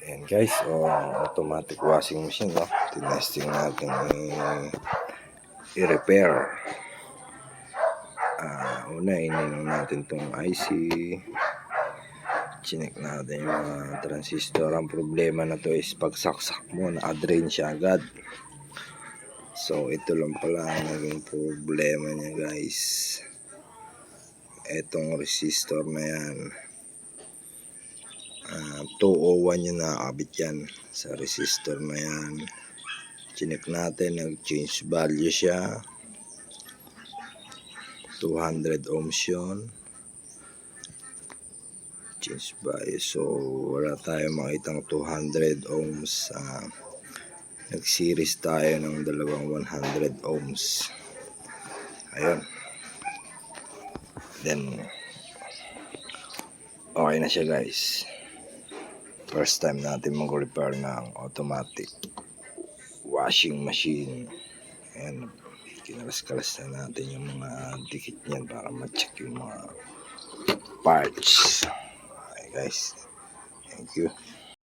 Ayan guys, automatic washing machine, no? Tinesting natin i-repair. Una, ininom natin tong IC. Chinek natin yung mga transistor. Ang problema na to is pag saksak mo, na-drain siya agad. So, ito lang pala ang naging problema niya guys. Etong resistor na yan. 201 yung nakakabit yan sa resistor na yan. Chinek natin, nag-change value siya. 200 ohms yun. Change value. So, wala tayong makitang 200 ohms. Nag-series tayo ng dalawang 100 ohms. Ayun. Then, okay na siya guys. First time natin mag-repair ng automatic washing machine. Ayan. Kinalas-kalas na natin yung mga dikit niyan para ma-check yung mga parts. Okay guys. Thank you.